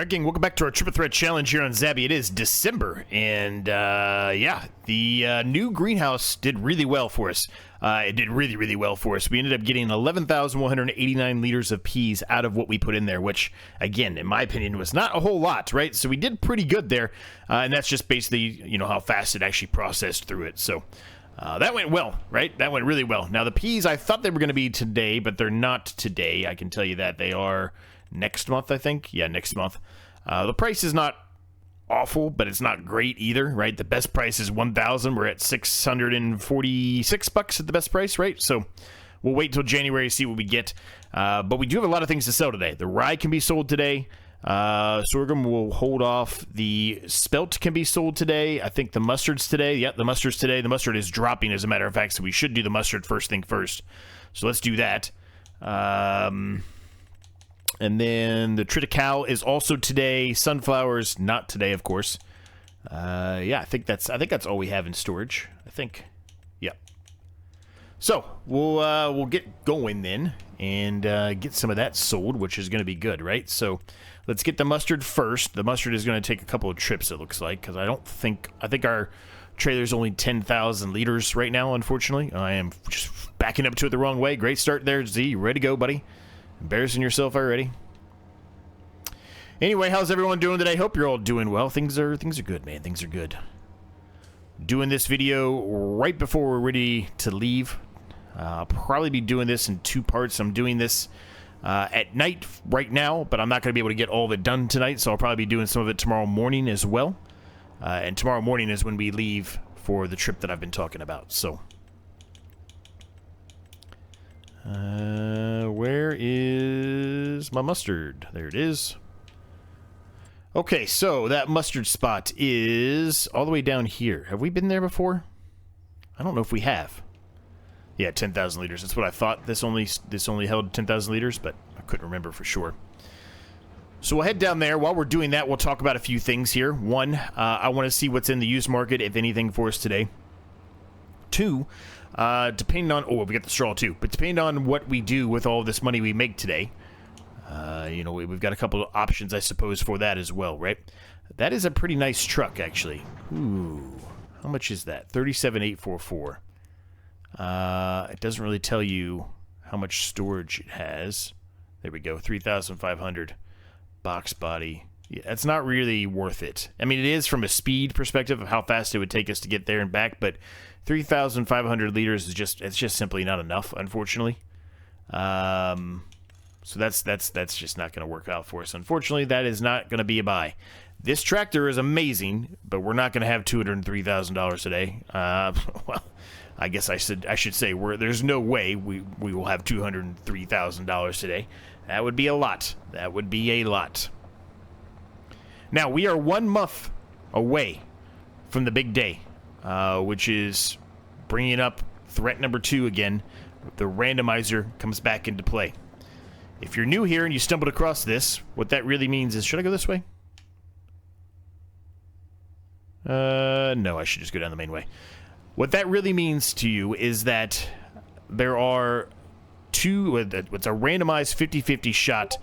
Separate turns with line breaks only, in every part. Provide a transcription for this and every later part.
Alright, gang, welcome back to our Triple Threat Challenge here on Zabby. It is December, and yeah, the new greenhouse did really well for us. It did really, really well for us. We ended up getting 11,189 liters of peas out of what we put in there, which, again, in my opinion, was not a whole lot, right? So we did pretty good there, and that's just basically, you know, how fast it actually processed through it. So that went well, right? That went really well. Now, the peas, I thought they were going to be today, but they're not today. I can tell you that. They are next month, I think. Yeah, next month. The price is not awful, but it's not great either, right? The best price is 1,000. We're at 646 bucks at the best price, right? So we'll wait until January to see what we get. But we do have a lot of things to sell today. The rye can be sold today. Sorghum will hold off. The spelt can be sold today. I think the mustard's today. Yep, the mustard's today. The mustard is dropping, as a matter of fact, so we should do the mustard first thing first. So let's do that. And then the triticale is also today. Sunflowers not today, of course. Yeah, I think that's all we have in storage. I think, yep. So we'll get going then and get some of that sold, which is going to be good, right? So let's get the mustard first. The mustard is going to take a couple of trips, it looks like, because I think our trailer's only 10,000 liters right now. Unfortunately, I am just backing up to it the wrong way. Great start there, Z. You ready to go, buddy? Embarrassing yourself already. Anyway, how's everyone doing today? Hope you're all doing well. Things are good, man. Things are good. Doing this video right before we're ready to leave. I'll probably be doing this in two parts. I'm doing this at night right now, but I'm not going to be able to get all of it done tonight, so I'll probably be doing some of it tomorrow morning as well. And tomorrow morning is when we leave for the trip that I've been talking about. So where is my mustard? There it is. Okay, so that mustard spot is all the way down here. Have we been there before? I don't know if we have. Yeah, 10,000 liters. That's what I thought. This only held 10,000 liters, but I couldn't remember for sure. So we'll head down there. While we're doing that, we'll talk about a few things here. One, I want to see what's in the used market, if anything, for us today. Two, depending on... Oh, we got the straw too. But depending on what we do with all this money we make today, you know, we've got a couple of options, I suppose, for that as well, right? That is a pretty nice truck, actually. Ooh, how much is that? 37,844. It doesn't really tell you how much storage it has. There we go, 3,500. Box body. Yeah, that's not really worth it. I mean, it is from a speed perspective of how fast it would take us to get there and back, but 3,500 liters is just simply not enough, unfortunately. So that's just not going to work out for us. Unfortunately, that is not going to be a buy. This tractor is amazing, but we're not going to have $203,000 today. Well, I guess I should say there's no way we will have $203,000 today. That would be a lot. That would be a lot. Now, we are 1 month away from the big day, which is bringing up threat number 2 again. The randomizer comes back into play. If you're new here and you stumbled across this, what that really means is... Should I go this way? No, I should just go down the main way. What that really means to you is that there are what's a randomized 50-50 shot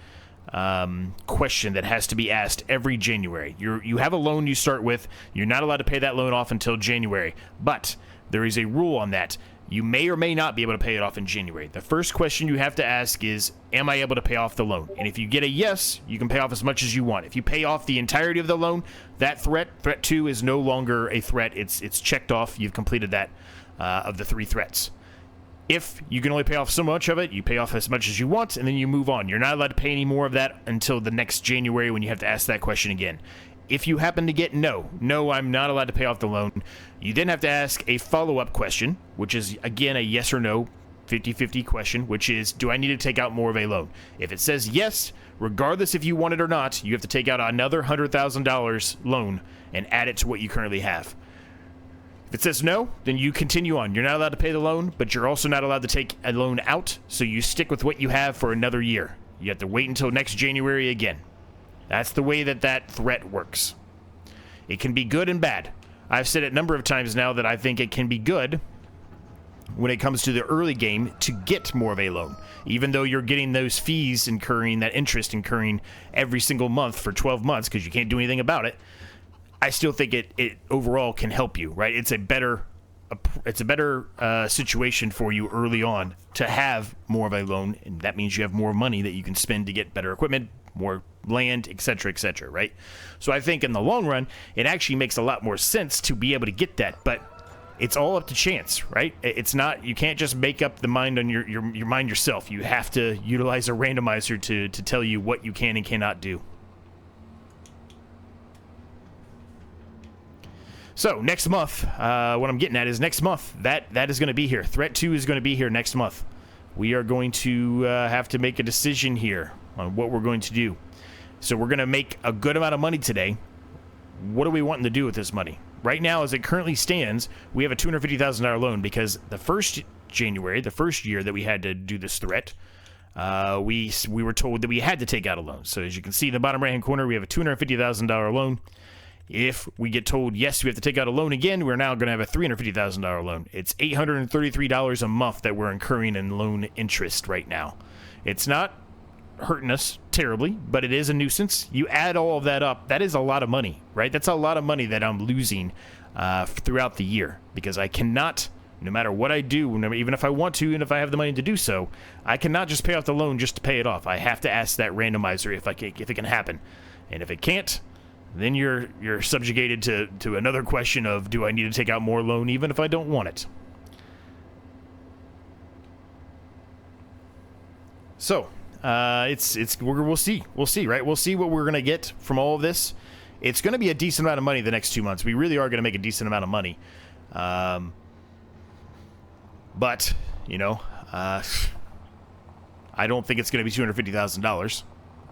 question that has to be asked every January. You have a loan you start with. You're not allowed to pay that loan off until January. But there is a rule on that. You may or may not be able to pay it off in January. The first question you have to ask is, am I able to pay off the loan? And if you get a yes, you can pay off as much as you want. If you pay off the entirety of the loan, that threat 2, is no longer a threat. It's checked off. You've completed that of the 3 threats. If you can only pay off so much of it, you pay off as much as you want, and then you move on. You're not allowed to pay any more of that until the next January when you have to ask that question again. If you happen to get no, I'm not allowed to pay off the loan, you then have to ask a follow-up question, which is, again, a yes or no 50-50 question, which is, do I need to take out more of a loan? If it says yes, regardless if you want it or not, you have to take out another $100,000 loan and add it to what you currently have. If it says no, then you continue on. You're not allowed to pay the loan, but you're also not allowed to take a loan out, so you stick with what you have for another year. You have to wait until next January again. That's the way that threat works. It can be good and bad. I've said it a number of times now that I think it can be good when it comes to the early game to get more of a loan. Even though you're getting those fees incurring, that interest incurring every single month for 12 months because you can't do anything about it, I still think it overall can help you, right? It's a better situation for you early on to have more of a loan, and that means you have more money that you can spend to get better equipment, more land, etc., right? So I think in the long run, it actually makes a lot more sense to be able to get that, but it's all up to chance, right? It's not, you can't just make up the mind on your mind yourself. You have to utilize a randomizer to tell you what you can and cannot do. So next month, what I'm getting at is next month, that is going to be here. Threat 2 is going to be here next month. We are going to have to make a decision here on what we're going to do. So we're going to make a good amount of money today. What are we wanting to do with this money? Right now, as it currently stands, we have a $250,000 loan because the first January, the first year that we had to do this threat, we were told that we had to take out a loan. So as you can see in the bottom right-hand corner, we have a $250,000 loan. If we get told, yes, we have to take out a loan again, we're now going to have a $350,000 loan. It's $833 a month that we're incurring in loan interest right now. It's not hurting us terribly, but it is a nuisance. You add all of that up, that is a lot of money, right? That's a lot of money that I'm losing throughout the year because I cannot, no matter what I do, even if I want to and if I have the money to do so, I cannot just pay off the loan just to pay it off. I have to ask that randomizer if it can happen. And if it can't, then you're subjugated to another question of, do I need to take out more loan even if I don't want it? So, we'll see, right? We'll see what we're going to get from all of this. It's going to be a decent amount of money the next 2 months. We really are going to make a decent amount of money. But, I don't think it's going to be $250,000.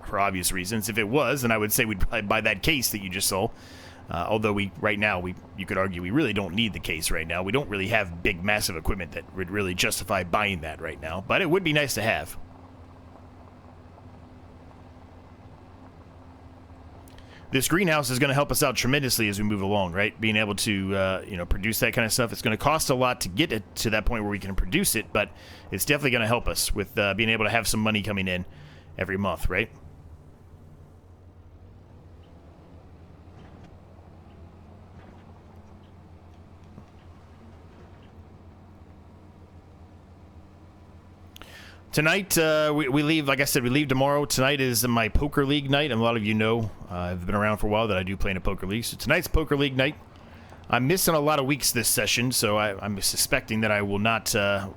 For obvious reasons. If it was, then I would say we'd probably buy that case that you just saw. Although you could argue we really don't need the case right now. We don't really have big, massive equipment that would really justify buying that right now. But it would be nice to have. This greenhouse is going to help us out tremendously as we move along, right? Being able to, produce that kind of stuff. It's going to cost a lot to get it to that point where we can produce it, but it's definitely going to help us with being able to have some money coming in every month, right? Tonight, we leave, like I said, we leave tomorrow. Tonight is my poker league night, and a lot of you know, I've been around for a while that I do play in a poker league. So tonight's poker league night. I'm missing a lot of weeks this session, so I'm suspecting that I will not,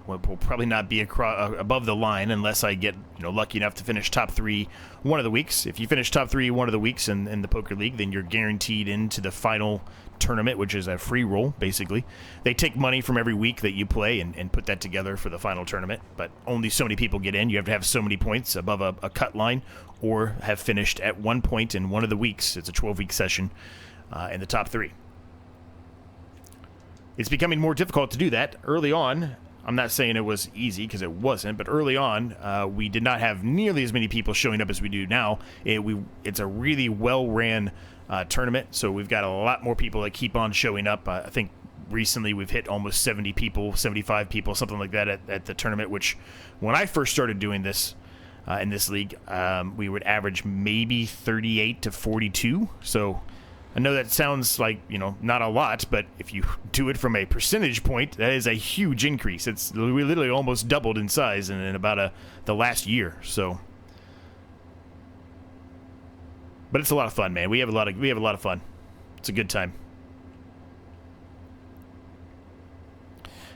will probably not be above the line unless I get, lucky enough to finish top 3 one of the weeks. If you finish top 3 one of the weeks in the poker league, then you're guaranteed into the final tournament, which is a free roll, basically. They take money from every week that you play and put that together for the final tournament, but only so many people get in. You have to have so many points above a cut line or have finished at 1 point in one of the weeks. It's a 12-week session in the top 3. It's becoming more difficult to do that. Early on, I'm not saying it was easy because it wasn't, but early on, we did not have nearly as many people showing up as we do now. It's a really well-ran tournament, so we've got a lot more people that keep on showing up. I think recently we've hit almost 70 people, 75 people, something like that at the tournament, which when I first started doing this in this league, we would average maybe 38 to 42, so I know that sounds like, not a lot, but if you do it from a percentage point, that is a huge increase. We literally almost doubled in size in about the last year. So, but it's a lot of fun, man. We have a lot of fun. It's a good time.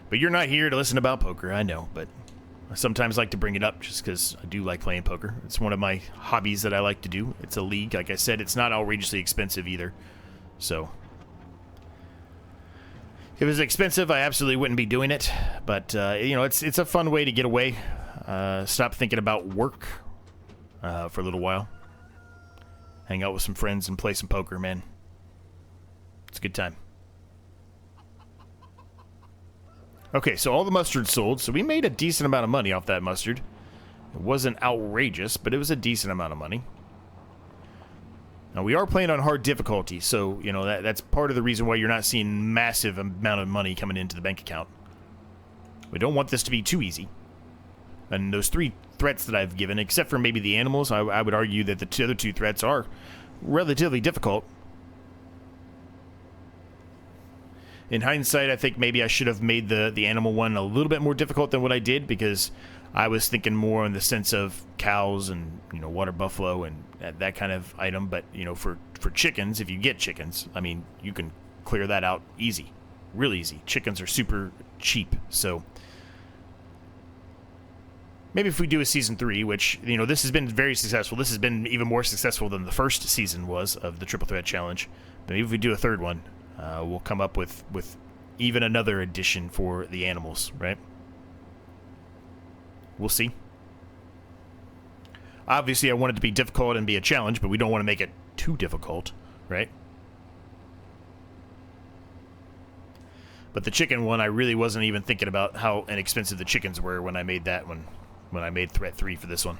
But you're not here to listen about poker, I know, but I sometimes like to bring it up just because I do like playing poker. It's one of my hobbies that I like to do. It's a league. Like I said, it's not outrageously expensive either. So, if it was expensive, I absolutely wouldn't be doing it. But, it's a fun way to get away. Stop thinking about work for a little while. Hang out with some friends and play some poker, man. It's a good time. Okay, so all the mustard sold. So we made a decent amount of money off that mustard. It wasn't outrageous, but it was a decent amount of money. Now, we are playing on hard difficulty, so, that's part of the reason why you're not seeing massive amount of money coming into the bank account. We don't want this to be too easy. And those 3 threats that I've given, except for maybe the animals, I would argue that the other 2 threats are relatively difficult. In hindsight, I think maybe I should have made the animal one a little bit more difficult than what I did, because I was thinking more in the sense of cows and, you know, water buffalo and that kind of item. But, you know, for chickens, if you get chickens, I mean, you can clear that out easy. Real easy. Chickens are super cheap, so maybe if we do a season 3, which, you know, this has been very successful. This has been even more successful than the first season was of the Triple Threat Challenge. But maybe if we do a 3rd one, we'll come up with even another addition for the animals, right? We'll see. Obviously, I want it to be difficult and be a challenge, but we don't want to make it too difficult, right? But the chicken one, I really wasn't even thinking about how inexpensive the chickens were when I made that one. When I made Threat 3 for this one.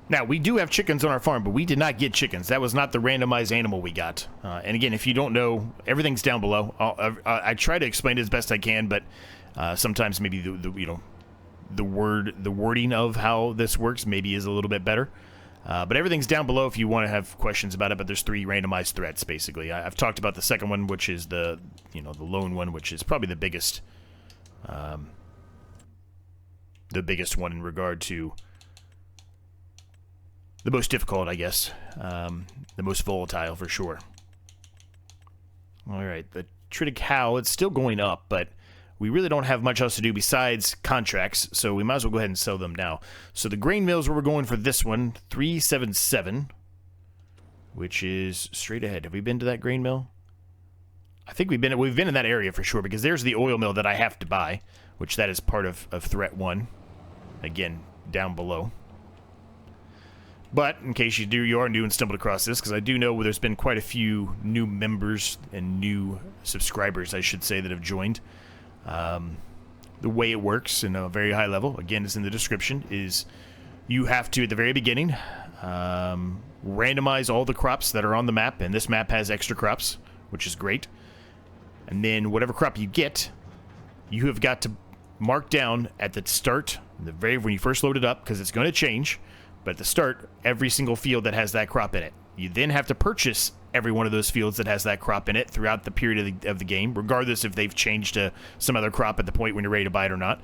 Now, we do have chickens on our farm, but we did not get chickens. That was not the randomized animal we got. And again, if you don't know, everything's down below. I try to explain it as best I can, but sometimes maybe the wording of how this works maybe is a little bit better. But everything's down below if you want to have questions about it. But there's 3 randomized threats basically. I've talked about the second one, which is the lone one, which is probably the biggest one in regard to the most difficult, I guess. The most volatile for sure. All right, the Tritic Cow, it's still going up, but we really don't have much else to do besides contracts, so we might as well go ahead and sell them now. So the grain mills where we're going for this one, 377, which is straight ahead. Have we been to that grain mill? I think we've been in that area for sure, because there's the oil mill that I have to buy, which that is part of Threat 1. Again, down below. But in case you are new and stumbled across this, because I do know there's been quite a few new members and new subscribers, I should say, that have joined. The way it works in a very high level, again, is in the description, is you have to, at the very beginning, randomize all the crops that are on the map, and this map has extra crops, which is great. And then whatever crop you get, you have got to mark down at the start, when you first load it up, because it's going to change. But at the start, every single field that has that crop in it. You then have to purchase every one of those fields that has that crop in it throughout the period of the game, regardless if they've changed to some other crop at the point when you're ready to buy it or not.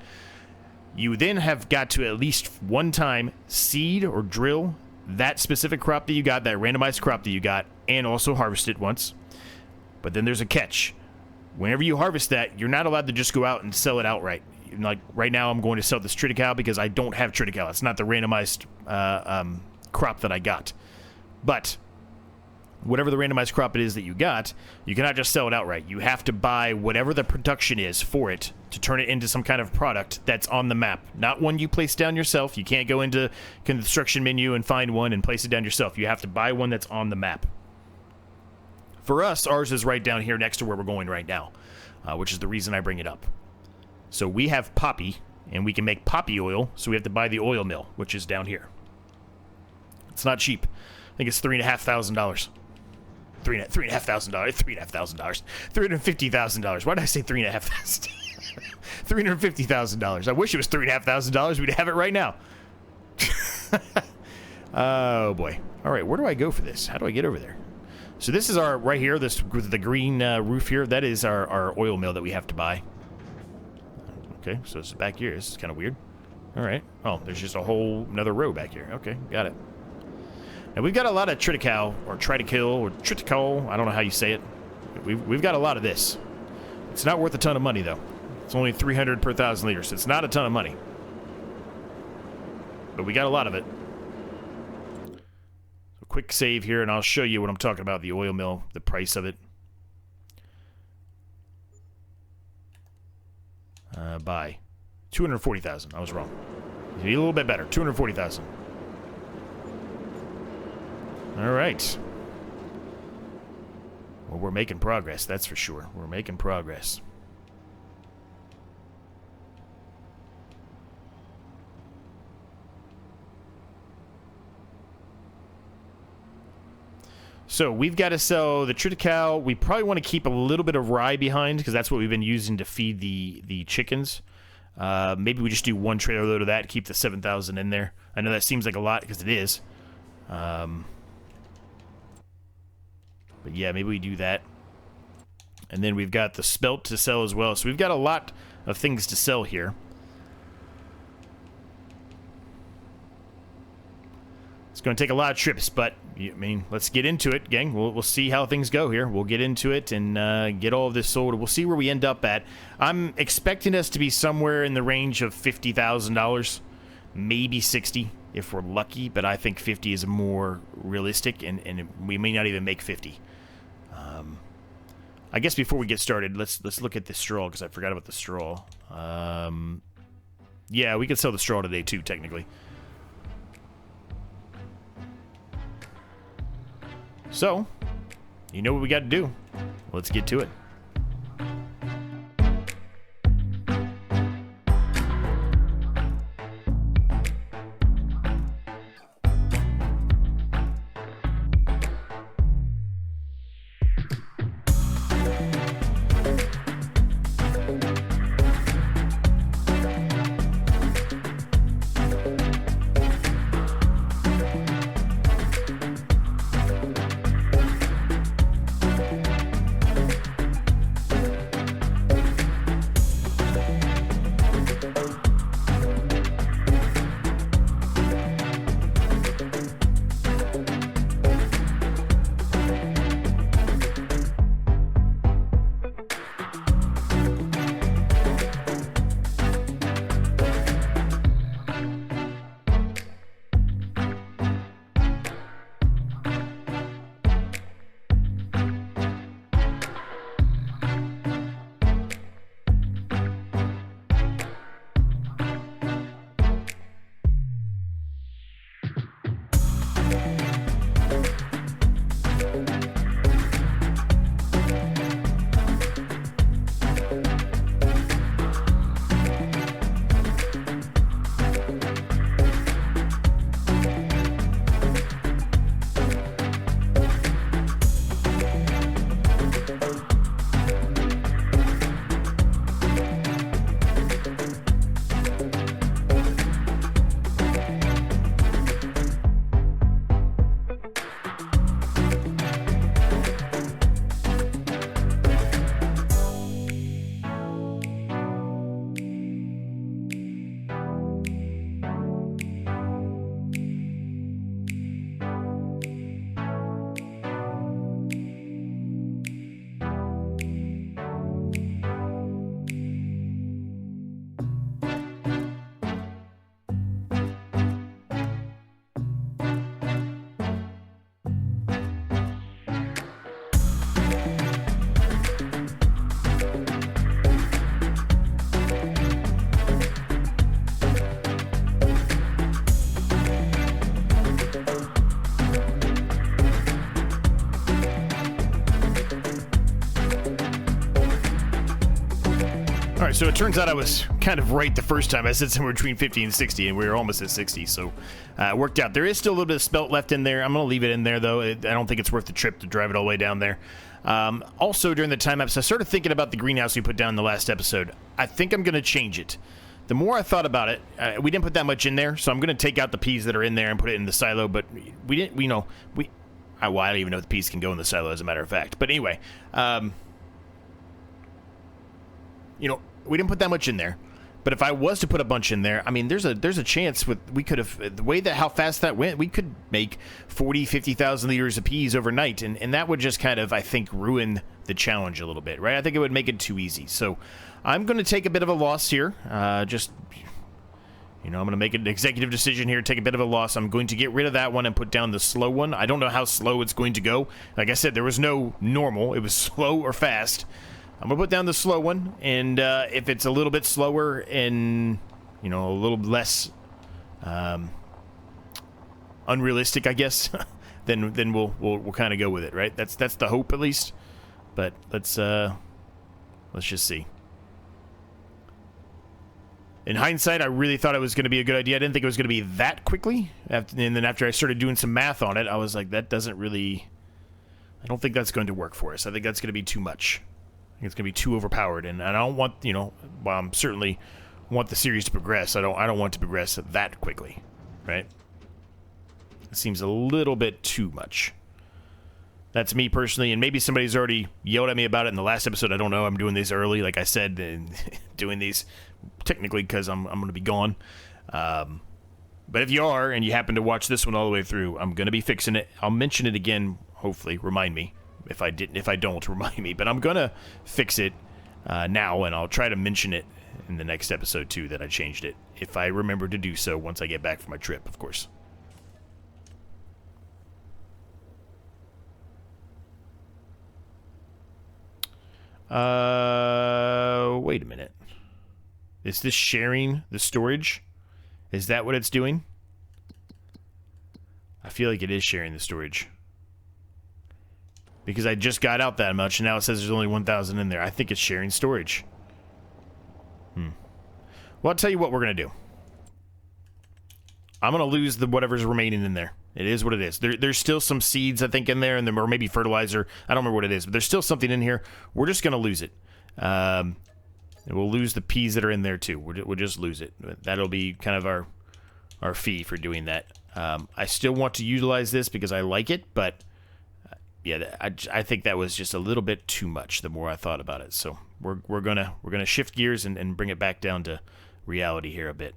You then have got to at least one time seed or drill that specific crop that you got, that randomized crop that you got, and also harvest it once. But then there's a catch. Whenever you harvest that, you're not allowed to just go out and sell it outright. Like right now, I'm going to sell this triticale because I don't have triticale. It's not the randomized crop that I got. But whatever the randomized crop it is that you got, you cannot just sell it outright. You have to buy whatever the production is for it to turn it into some kind of product that's on the map. Not one you place down yourself. You can't go into construction menu and find one and place it down yourself. You have to buy one that's on the map. For us, ours is right down here next to where we're going right now, which is the reason I bring it up. So we have poppy, and we can make poppy oil, so we have to buy the oil mill, which is down here. It's not cheap. I think it's $3,500. $350,000. Why did I say $3,500? $350,000. I wish it was $3,500. We'd have it right now. Oh boy. All right, where do I go for this? How do I get over there? So this is our right here. This with the green roof here. That is our oil mill that we have to buy. Okay, so it's back here. This is kind of weird. All right. Oh, there's just a whole another row back here. Okay, got it. Now we've got a lot of triticale or triticale or triticole. I don't know how you say it. We've got a lot of this. It's not worth a ton of money though. It's only 300 per 1,000 liters. It's not a ton of money, but we got a lot of it. So quick save here, and I'll show you what I'm talking about. The oil mill, the price of it. Buy 240,000. I was wrong. A little bit better. 240,000. All right. Well, we're making progress. That's for sure. We're making progress. So we've got to sell the triticale. We probably want to keep a little bit of rye behind because that's what we've been using to feed the chickens. Maybe we just do one trailer load of that, keep the 7,000 in there. I know that seems like a lot because it is. But yeah, maybe we do that. And then we've got the spelt to sell as well. So we've got a lot of things to sell here. It's going to take a lot of trips, but I mean, let's get into it, gang. We'll see how things go here. We'll get into it and get all of this sold. We'll see where we end up at. I'm expecting us to be somewhere in the range of $50,000, maybe 60 if we're lucky, but I think 50 is more realistic, and we may not even make 50. I guess before we get started, let's look at the straw because I forgot about the straw. Yeah, we could sell the straw today too, technically. So, you know what we got to do. Let's get to it. Alright, so it turns out I was kind of right the first time. I said somewhere between 50 and 60, and we were almost at 60, so it worked out. There is still a little bit of spelt left in there. I'm going to leave it in there, though. I don't think it's worth the trip to drive it all the way down there. Also, during the time-lapse, I started thinking about the greenhouse we put down in the last episode. I think I'm going to change it. The more I thought about it, we didn't put that much in there, so I'm going to take out the peas that are in there and put it in the silo, but we didn't, well, I don't even know if the peas can go in the silo, as a matter of fact. But anyway, we didn't put that much in there, but if I was to put a bunch in there, I mean, there's a chance we could have, the way that how fast that went, we could make 50,000 liters of peas overnight, and that would just kind of, I think, ruin the challenge a little bit, right? I think it would make it too easy. So I'm going to take a bit of a loss here. I'm going to make an executive decision here, take a bit of a loss. I'm going to get rid of that one and put down the slow one. I don't know how slow it's going to go. Like I said, there was no normal. It was slow or fast. I'm going to put down the slow one, and if it's a little bit slower and, a little less unrealistic, I guess, then we'll kind of go with it, right? That's the hope, at least. But let's just see. In hindsight, I really thought it was going to be a good idea. I didn't think it was going to be that quickly. And then after I started doing some math on it, I was like, that doesn't really I don't think that's going to work for us. I think that's going to be too much. I think it's going to be too overpowered, and I don't want, you know, well, I'm certainly want the series to progress. I don't want it to progress that quickly, right? It seems a little bit too much. That's me personally, and maybe somebody's already yelled at me about it in the last episode. I don't know. I'm doing these early, like I said, and doing these technically because I'm going to be gone. But if you are, and you happen to watch this one all the way through, I'm going to be fixing it. I'll mention it again, hopefully. Remind me. If I don't, remind me. But I'm going to fix it now, and I'll try to mention it in the next episode, too, that I changed it. If I remember to do so once I get back from my trip, of course. Wait a minute. Is this sharing the storage? Is that what it's doing? I feel like it is sharing the storage. Because I just got out that much, and now it says there's only 1,000 in there. I think it's sharing storage. Well, I'll tell you what we're going to do. I'm going to lose the whatever's remaining in there. It is what it is. There's still some seeds, I think, in there, and or maybe fertilizer. I don't remember what it is, but there's still something in here. We're just going to lose it. And we'll lose the peas that are in there, too. We'll just lose it. That'll be kind of our fee for doing that. I still want to utilize this because I like it, but yeah, I think that was just a little bit too much the more I thought about it. So we're gonna shift gears and bring it back down to reality here a bit.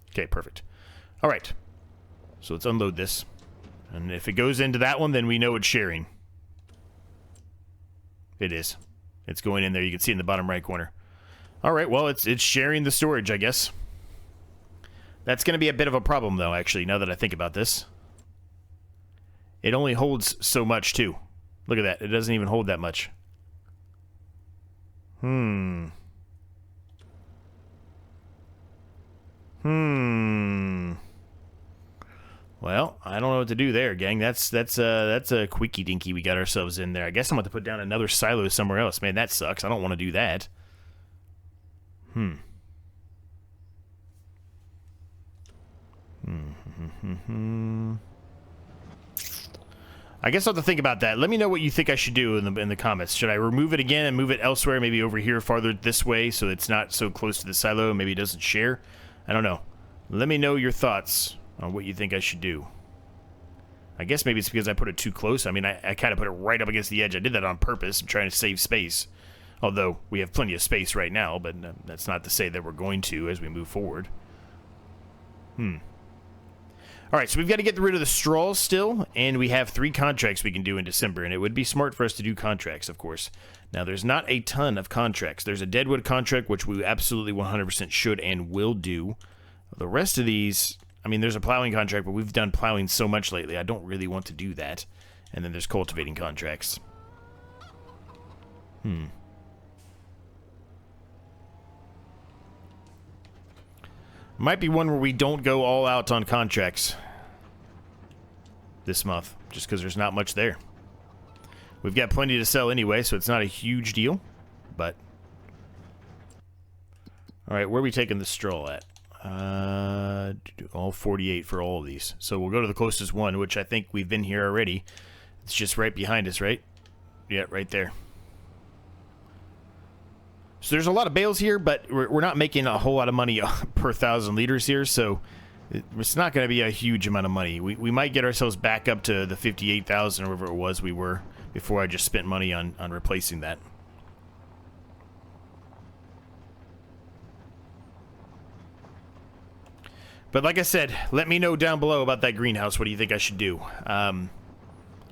Okay, perfect. All right, so let's unload this, and if it goes into that one, then we know it's sharing. It is. It's going in there. You can see in the bottom right corner. All right, well, it's sharing the storage, I guess. That's going to be a bit of a problem, though, actually, now that I think about this. It only holds so much, too. Look at that. It doesn't even hold that much. Well, I don't know what to do there, gang. That's a quickie dinky we got ourselves in there. I guess I'm going to put down another silo somewhere else. Man, that sucks. I don't want to do that. I guess I'll have to think about that. Let me know what you think I should do in the comments. Should I remove it again and move it elsewhere, maybe over here farther this way so it's not so close to the silo, maybe it doesn't share? I don't know. Let me know your thoughts on what you think I should do. I guess maybe it's because I put it too close. I mean, I kind of put it right up against the edge. I did that on purpose. I'm trying to save space. Although, we have plenty of space right now, but that's not to say that we're going to as we move forward. Alright, so we've got to get rid of the straws still, and we have 3 contracts we can do in December, and it would be smart for us to do contracts, of course. Now, there's not a ton of contracts. There's a Deadwood contract, which we absolutely 100% should and will do. The rest of these, I mean, there's a plowing contract, but we've done plowing so much lately, I don't really want to do that. And then there's cultivating contracts. Might be one where we don't go all out on contracts this month, just because there's not much there. We've got plenty to sell anyway, so it's not a huge deal, but... Alright, where are we taking the straw at? All 48 for all of these. So we'll go to the closest one, which I think we've been here already. It's just right behind us, right? Yeah, right there. So there's a lot of bales here, but we're not making a whole lot of money per 1,000 liters here, so it's not going to be a huge amount of money. We might get ourselves back up to the 58,000 or whatever it was we were before I just spent money on replacing that. But like I said, let me know down below about that greenhouse. What do you think I should do?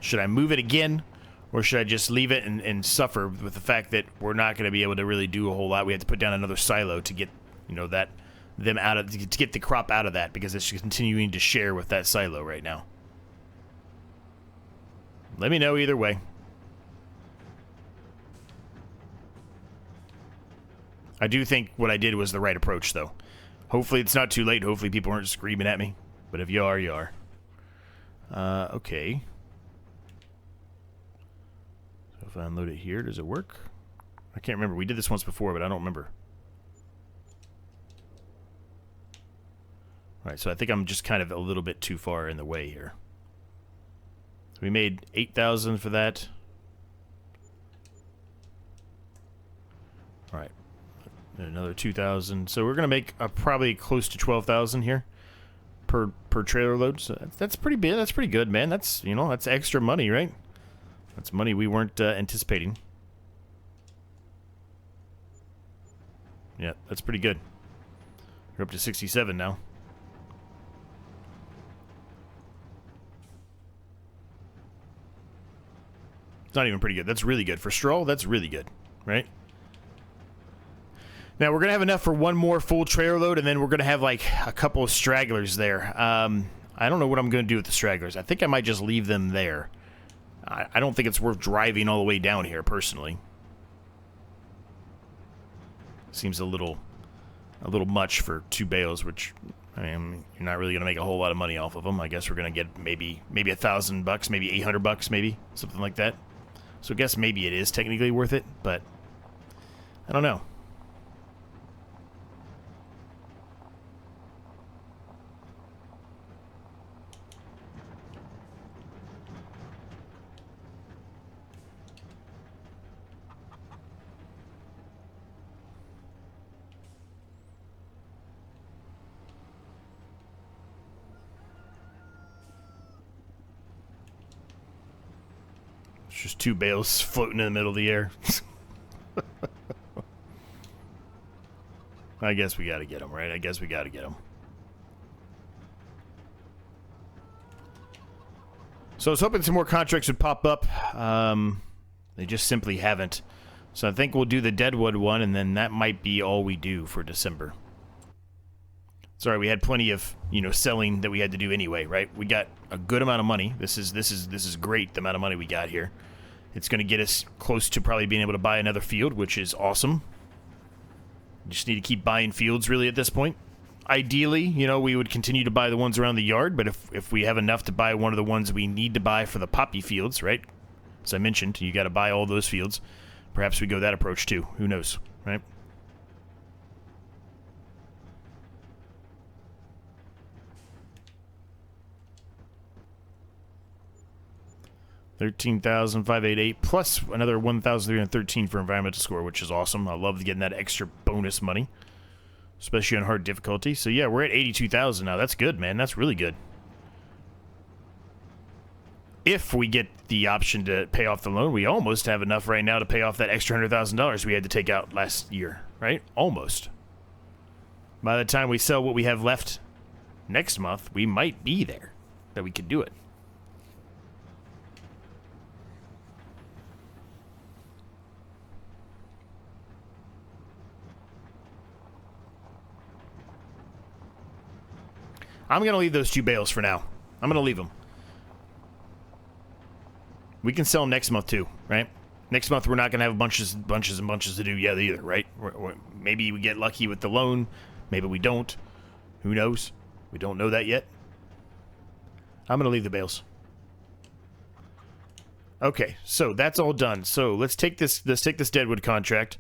Should I move it again? Or should I just leave it and suffer with the fact that we're not going to be able to really do a whole lot? We have to put down another silo to get, you know, them out of, to get the crop out of that, because it's continuing to share with that silo right now. Let me know either way. I do think what I did was the right approach, though. Hopefully it's not too late. Hopefully people aren't screaming at me. But if you are, you are. Okay. So if I unload it here, does it work? I can't remember. We did this once before, but I don't remember. Alright, so I think I'm just kind of a little bit too far in the way here. So we made 8,000 for that. Alright. Another 2,000. So we're going to make probably close to 12,000 here per trailer load. So that's pretty big. That's pretty good, man. That's, you know, that's extra money, right? That's money we weren't anticipating. Yeah, that's pretty good. We're up to 67 now. It's not even pretty good. That's really good. For straw, that's really good, right? Now, we're going to have enough for one more full trailer load, and then we're going to have, like, a couple of stragglers there. I don't know what I'm going to do with the stragglers. I think I might just leave them there. I don't think it's worth driving all the way down here, personally. Seems a little much for 2 bales, which, I mean, you're not really going to make a whole lot of money off of them. I guess we're going to get maybe $1,000, maybe $800, maybe, something like that. So I guess maybe it is technically worth it, but I don't know. Just 2 bales floating in the middle of the air. I guess we gotta get them, right? I guess we gotta get them. So I was hoping some more contracts would pop up. They just simply haven't. So I think we'll do the Deadwood one, and then that might be all we do for December. Sorry, we had plenty of, you know, selling that we had to do anyway, right? We got a good amount of money. This is great, the amount of money we got here. It's going to get us close to probably being able to buy another field, which is awesome. We just need to keep buying fields, really, at this point. Ideally, you know, we would continue to buy the ones around the yard, but if we have enough to buy one of the ones we need to buy for the poppy fields, right? As I mentioned, you got to buy all those fields. Perhaps we go that approach, too. Who knows, right? $13,588 plus another 1,313 for environmental score, which is awesome. I love getting that extra bonus money, especially on hard difficulty. So yeah, we're at 82,000 now. That's good, man. That's really good. If we get the option to pay off the loan, we almost have enough right now to pay off that extra $100,000 we had to take out last year, right? Almost. By the time we sell what we have left next month, we might be there that we could do it. I'm going to leave those 2 bales for now. I'm going to leave them. We can sell next month too, right? Next month we're not going to have bunches and bunches to do yet either, right? Maybe we get lucky with the loan. Maybe we don't. Who knows? We don't know that yet. I'm going to leave the bales. Okay, so that's all done. So let's take this Deadwood contract.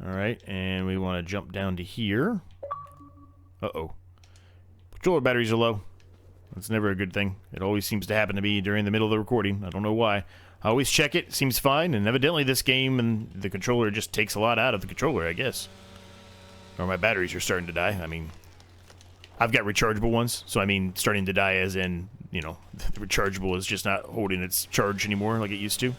Alright, and we want to jump down to here. Uh-oh. Controller batteries are low. That's never a good thing. It always seems to happen to me during the middle of the recording. I don't know why. I always check it. It seems fine, and evidently this game and the controller just takes a lot out of the controller, I guess. Or my batteries are starting to die. I mean, I've got rechargeable ones, so I mean starting to die as in, you know, the rechargeable is just not holding its charge anymore like it used to.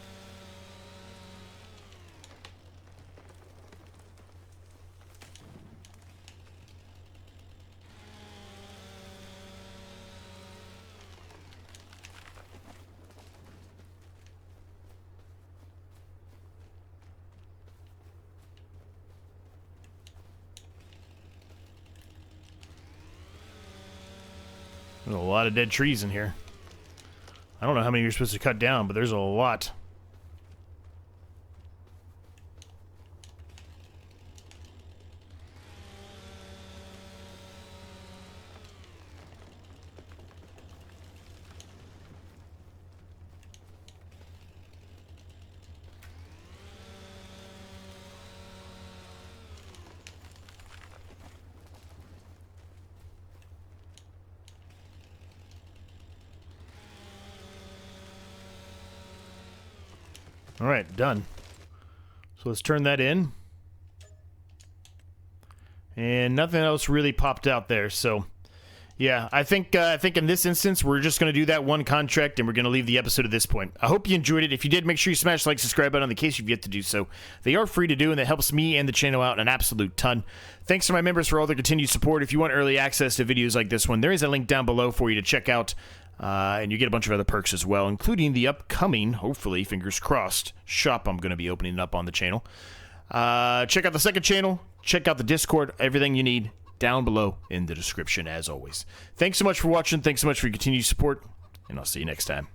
There's a lot of dead trees in here. I don't know how many you're supposed to cut down, but there's a lot. All right, done. So let's turn that in. And nothing else really popped out there, so yeah, I think in this instance we're just going to do that one contract and we're going to leave the episode at this point. I hope you enjoyed it. If you did, make sure you smash the like, subscribe button in case you've yet to do so. They are free to do and that helps me and the channel out an absolute ton. Thanks to my members for all their continued support. If you want early access to videos like this one, there is a link down below for you to check out. And you get a bunch of other perks as well, including the upcoming, hopefully, fingers crossed, shop I'm going to be opening up on the channel. Check out the second channel. Check out the Discord. Everything you need down below in the description, as always. Thanks so much for watching. Thanks so much for your continued support, and I'll see you next time.